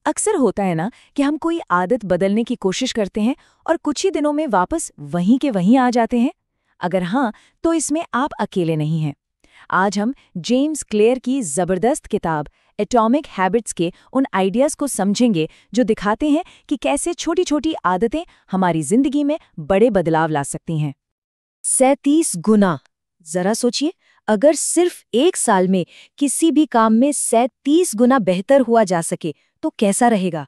अक्सर होता है ना कि हम कोई आदत बदलने की कोशिश करते हैं और कुछ ही दिनों में वापस वहीं के वहीं आ जाते हैं। अगर हाँ, तो इसमें आप अकेले नहीं हैं। आज हम जेम्स क्लियर की जबरदस्त किताब एटॉमिक हैबिट्स के उन आइडियाज को समझेंगे जो दिखाते हैं कि कैसे छोटी छोटी आदतें हमारी जिंदगी में बड़े बदलाव ला सकती हैं। 37 गुना। जरा सोचिए, अगर सिर्फ एक साल में किसी भी काम में 37 गुना बेहतर हुआ जा सके तो कैसा रहेगा।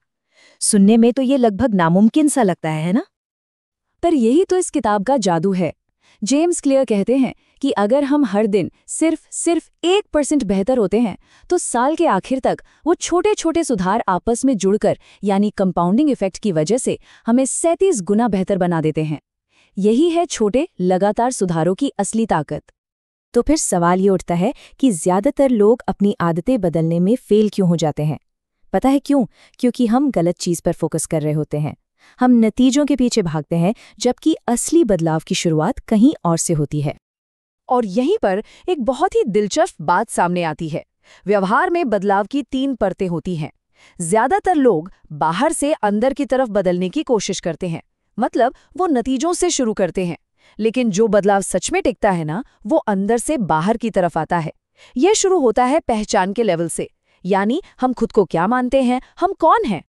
सुनने में तो ये लगभग नामुमकिन सा लगता है ना? पर यही तो इस किताब का जादू है। जेम्स क्लियर कहते हैं कि अगर हम हर दिन सिर्फ 1% बेहतर होते हैं तो साल के आखिर तक वो छोटे छोटे सुधार आपस में जुड़कर यानी कंपाउंडिंग इफेक्ट की वजह से हमें 37 गुना बेहतर बना देते हैं। यही है छोटे लगातार सुधारों की असली ताकत। तो फिर सवाल ये उठता है कि ज्यादातर लोग अपनी आदतें बदलने में फेल क्यों हो जाते हैं? पता है क्यों? क्योंकि हम गलत चीज पर फोकस कर रहे होते हैं। हम नतीजों के पीछे भागते हैं, जबकि असली बदलाव की शुरुआत कहीं और से होती है। और यहीं पर एक बहुत ही दिलचस्प बात सामने आती है। व्यवहार में बदलाव की 3 परतें होती हैं। ज्यादातर लोग बाहर से अंदर की तरफ बदलने की कोशिश करते हैं, मतलब वो नतीजों से शुरू करते हैं। लेकिन जो बदलाव सच में टिकता है ना, वो अंदर से बाहर की तरफ आता है। यह शुरू होता है पहचान के लेवल से, यानी हम खुद को क्या मानते हैं, हम कौन हैं।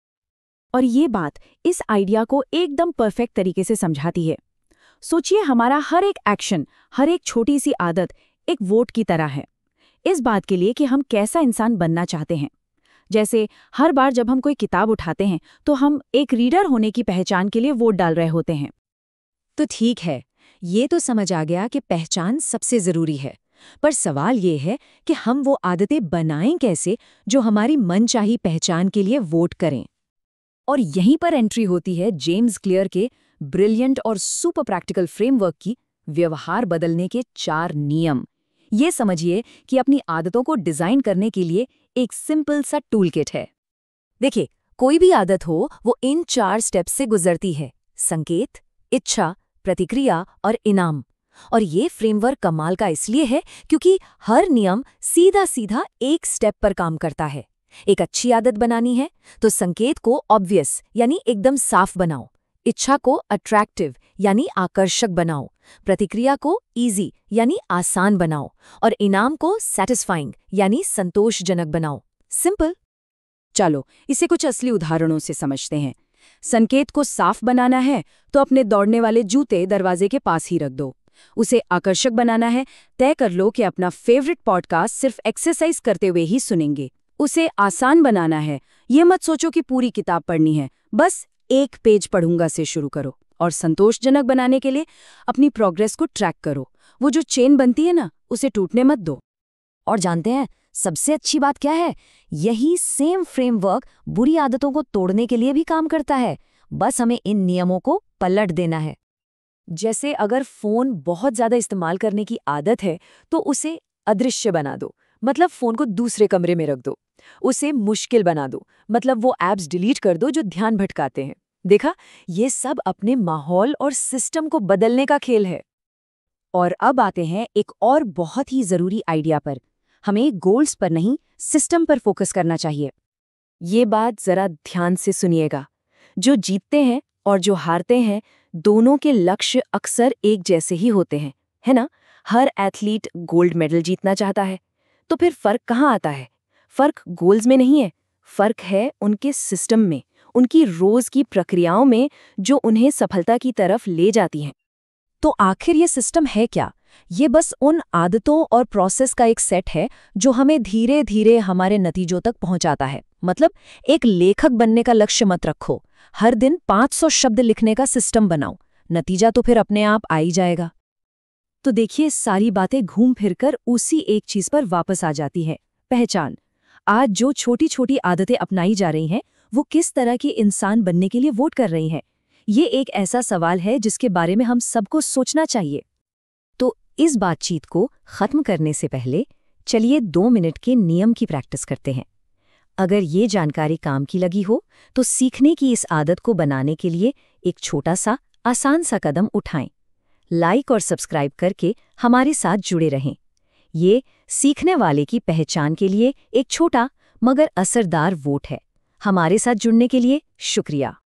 और ये बात इस आइडिया को एकदम परफेक्ट तरीके से समझाती है। सोचिए, हमारा हर एक एक्शन, हर एक छोटी सी आदत एक वोट की तरह है इस बात के लिए कि हम कैसा इंसान बनना चाहते हैं। जैसे हर बार जब हम कोई किताब उठाते हैं तो हम एक रीडर होने की पहचान के लिए वोट डाल रहे होते हैं। तो ठीक है, ये तो समझ आ गया कि पहचान सबसे जरूरी है, पर सवाल ये है कि हम वो आदतें बनाएं कैसे जो हमारी मनचाही पहचान के लिए वोट करें। और यहीं पर एंट्री होती है जेम्स क्लियर के ब्रिलियंट और सुपर प्रैक्टिकल फ्रेमवर्क की, व्यवहार बदलने के 4 नियम। ये समझिए कि अपनी आदतों को डिजाइन करने के लिए एक सिंपल सा टूल किट है। देखिए, कोई भी आदत हो वो इन 4 स्टेप्स से गुजरती है: संकेत, इच्छा, प्रतिक्रिया और इनाम। और ये फ्रेमवर्क कमाल का इसलिए है क्योंकि हर नियम सीधा सीधा एक स्टेप पर काम करता है। एक अच्छी आदत बनानी है तो संकेत को ऑब्वियस यानी एकदम साफ बनाओ, इच्छा को अट्रैक्टिव यानी आकर्षक बनाओ, प्रतिक्रिया को इजी यानी आसान बनाओ और इनाम को सैटिस्फाइंग यानी संतोषजनक बनाओ। सिंपल। चलो इसे कुछ असली उदाहरणों से समझते हैं। संकेत को साफ बनाना है तो अपने दौड़ने वाले जूते दरवाजे के पास ही रख दो। उसे आकर्षक बनाना है, तय कर लो कि अपना फेवरेट पॉडकास्ट सिर्फ एक्सरसाइज करते हुए ही सुनेंगे। उसे आसान बनाना है, ये मत सोचो कि पूरी किताब पढ़नी है, बस 1 पेज पढ़ूंगा से शुरू करो। और संतोषजनक बनाने के लिए अपनी प्रोग्रेस को ट्रैक करो। वो जो चेन बनती है ना, उसे टूटने मत दो। और जानते हैं सबसे अच्छी बात क्या है? यही सेम फ्रेमवर्क बुरी आदतों को तोड़ने के लिए भी काम करता है। बस हमें इन नियमों को पलट देना है। जैसे अगर फोन बहुत ज्यादा इस्तेमाल करने की आदत है तो उसे अदृश्य बना दो, मतलब फोन को दूसरे कमरे में रख दो। उसे मुश्किल बना दो, मतलब वो ऐप्स डिलीट कर दो जो ध्यान भटकाते हैं। देखा, ये सब अपने माहौल और सिस्टम को बदलने का खेल है। और अब आते हैं एक और बहुत ही जरूरी आइडिया पर। हमें गोल्स पर नहीं, सिस्टम पर फोकस करना चाहिए। ये बात जरा ध्यान से सुनिएगा। जो जीतते हैं और जो हारते हैं, दोनों के लक्ष्य अक्सर एक जैसे ही होते हैं, है ना? हर एथलीट गोल्ड मेडल जीतना चाहता है। तो फिर फर्क कहाँ आता है? फर्क गोल्स में नहीं है, फर्क है उनके सिस्टम में, उनकी रोज की प्रक्रियाओं में जो उन्हें सफलता की तरफ ले जाती हैं। तो आखिर ये सिस्टम है क्या? ये बस उन आदतों और प्रोसेस का एक सेट है जो हमें धीरे धीरे हमारे नतीजों तक पहुंचाता है। मतलब एक लेखक बनने का लक्ष्य मत रखो, हर दिन 500 शब्द लिखने का सिस्टम बनाओ, नतीजा तो फिर अपने आप आ ही जाएगा। तो देखिए, सारी बातें घूम फिरकर उसी एक चीज पर वापस आ जाती है, पहचान। आज जो छोटी छोटी आदतें अपनाई जा रही हैं, वो किस तरह के इंसान बनने के लिए वोट कर रही हैं? ये एक ऐसा सवाल है जिसके बारे में हम सबको सोचना चाहिए। तो इस बातचीत को खत्म करने से पहले चलिए 2 मिनट के नियम की प्रैक्टिस करते हैं। अगर ये जानकारी काम की लगी हो तो सीखने की इस आदत को बनाने के लिए एक छोटा सा आसान सा कदम उठाएं। लाइक और सब्सक्राइब करके हमारे साथ जुड़े रहें। ये सीखने वाले की पहचान के लिए एक छोटा मगर असरदार वोट है। हमारे साथ जुड़ने के लिए शुक्रिया।